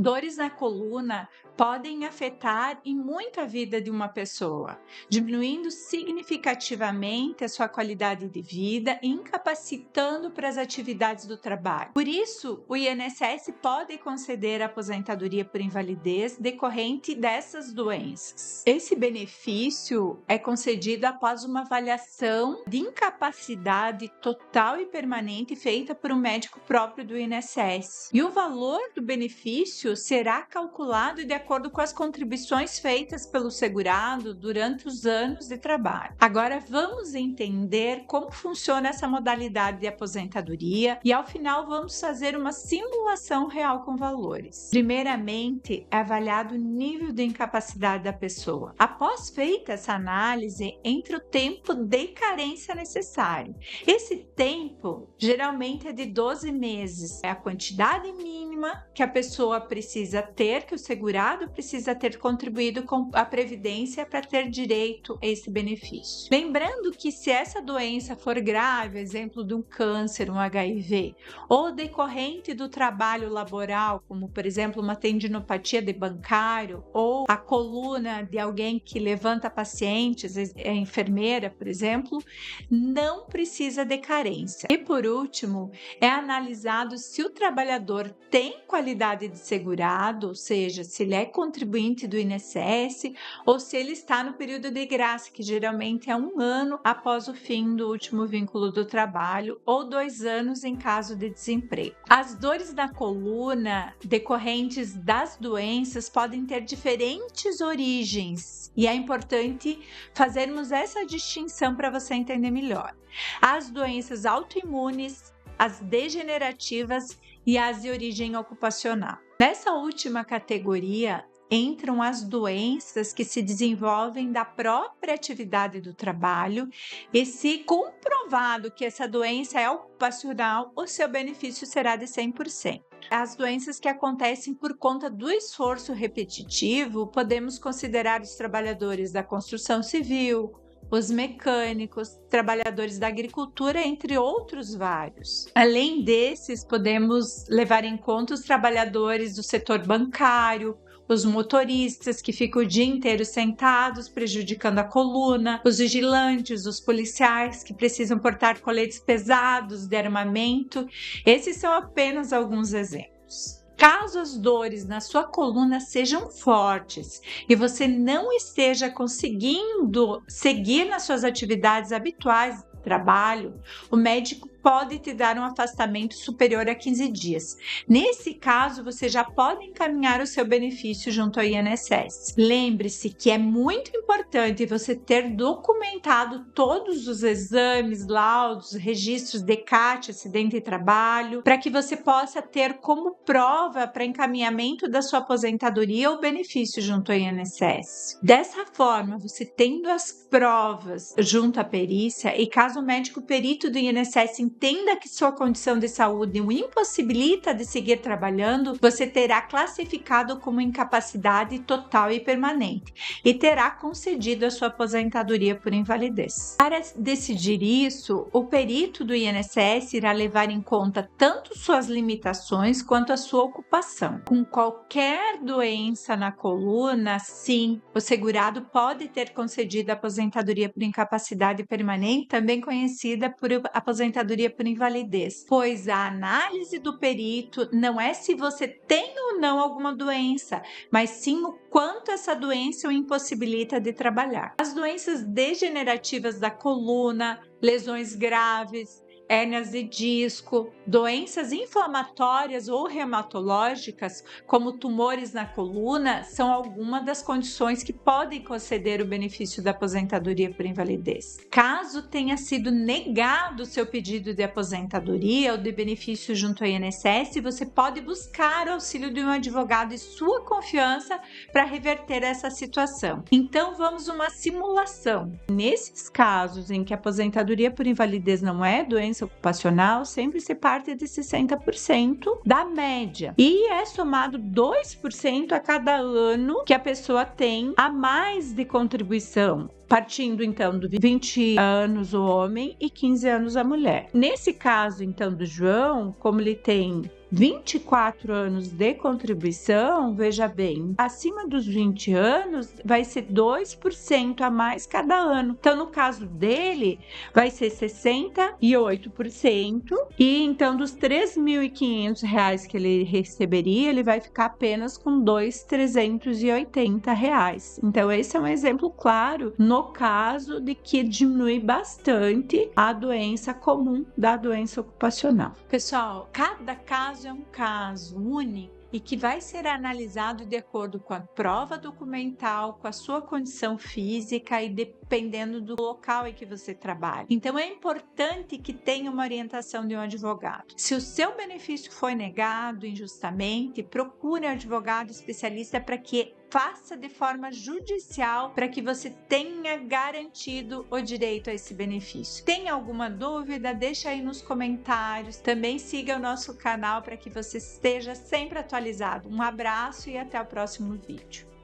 Dores na coluna podem afetar em muito a vida de uma pessoa, diminuindo significativamente a sua qualidade de vida e incapacitando para as atividades do trabalho. Por isso, o INSS pode conceder a aposentadoria por invalidez decorrente dessas doenças. Esse benefício é concedido após uma avaliação de incapacidade total e permanente feita por um médico próprio do INSS. E o valor do benefício será calculado de acordo com as contribuições feitas pelo segurado durante os anos de trabalho. Agora vamos entender como funciona essa modalidade de aposentadoria e ao final vamos fazer uma simulação real com valores. Primeiramente, é avaliado o nível de incapacidade da pessoa. Após feita essa análise, entra o tempo de carência necessário. Esse tempo geralmente é de 12 meses. É a quantidade mínima que a pessoa precisa ter, que o segurado precisa ter contribuído com a Previdência para ter direito a esse benefício. Lembrando que se essa doença for grave, exemplo de um câncer, um HIV, ou decorrente do trabalho laboral, como por exemplo uma tendinopatia de bancário, ou a coluna de alguém que levanta pacientes, é enfermeira, por exemplo, não precisa de carência. E por último, é analisado se o trabalhador tem qualidade de segurado, ou seja, se ele é contribuinte do INSS ou se ele está no período de graça, que geralmente é 1 ano após o fim do último vínculo do trabalho ou 2 anos em caso de desemprego. As dores na coluna decorrentes das doenças podem ter diferentes origens e é importante fazermos essa distinção para você entender melhor. As doenças autoimunes, as degenerativas e as de origem ocupacional. Nessa última categoria entram as doenças que se desenvolvem da própria atividade do trabalho e se comprovado que essa doença é ocupacional, o seu benefício será de 100%. As doenças que acontecem por conta do esforço repetitivo, podemos considerar os trabalhadores da construção civil, os mecânicos, trabalhadores da agricultura, entre outros vários. Além desses, podemos levar em conta os trabalhadores do setor bancário, os motoristas que ficam o dia inteiro sentados, prejudicando a coluna, os vigilantes, os policiais que precisam portar coletes pesados de armamento. Esses são apenas alguns exemplos. Caso as dores na sua coluna sejam fortes e você não esteja conseguindo seguir nas suas atividades habituais de trabalho, o médico pode te dar um afastamento superior a 15 dias. Nesse caso, você já pode encaminhar o seu benefício junto ao INSS. Lembre-se que é muito importante você ter documentado todos os exames, laudos, registros de CAT, acidente de trabalho, para que você possa ter como prova para encaminhamento da sua aposentadoria ou benefício junto ao INSS. Dessa forma, você tendo as provas junto à perícia e caso o médico perito do INSS entenda que sua condição de saúde o impossibilita de seguir trabalhando, você terá classificado como incapacidade total e permanente e terá concedido a sua aposentadoria por invalidez. Para decidir isso, o perito do INSS irá levar em conta tanto suas limitações quanto a sua ocupação. Com qualquer doença na coluna, sim, o segurado pode ter concedido a aposentadoria por incapacidade permanente, também conhecida por aposentadoria por invalidez, pois a análise do perito não é se você tem ou não alguma doença, mas sim o quanto essa doença o impossibilita de trabalhar. As doenças degenerativas da coluna, lesões graves, hérnias de disco, doenças inflamatórias ou reumatológicas, como tumores na coluna, são algumas das condições que podem conceder o benefício da aposentadoria por invalidez. Caso tenha sido negado o seu pedido de aposentadoria ou de benefício junto ao INSS, você pode buscar o auxílio de um advogado de sua confiança para reverter essa situação. Então, vamos a uma simulação. Nesses casos em que a aposentadoria por invalidez não é doença ocupacional, sempre se parte de 60% da média e é somado 2% a cada ano que a pessoa tem a mais de contribuição. partindo então de 20 anos o homem e 15 anos a mulher. Nesse caso, então, do João, como ele tem 24 anos de contribuição, veja bem, acima dos 20 anos vai ser 2% a mais cada ano. Então, no caso dele, vai ser 68%, e então dos R$ 3.500 que ele receberia, ele vai ficar apenas com R$ 2.380. Então, esse é um exemplo claro no caso de que diminui bastante a doença comum da doença ocupacional. Pessoal, cada caso é um caso único e que vai ser analisado de acordo com a prova documental, com a sua condição física e dependendo do local em que você trabalha. Então, é importante que tenha uma orientação de um advogado. Se o seu benefício foi negado injustamente, procure um advogado especialista para que faça de forma judicial para que você tenha garantido o direito a esse benefício. Tem alguma dúvida? Deixa aí nos comentários. Também siga o nosso canal para que você esteja sempre atualizado. Um abraço e até o próximo vídeo.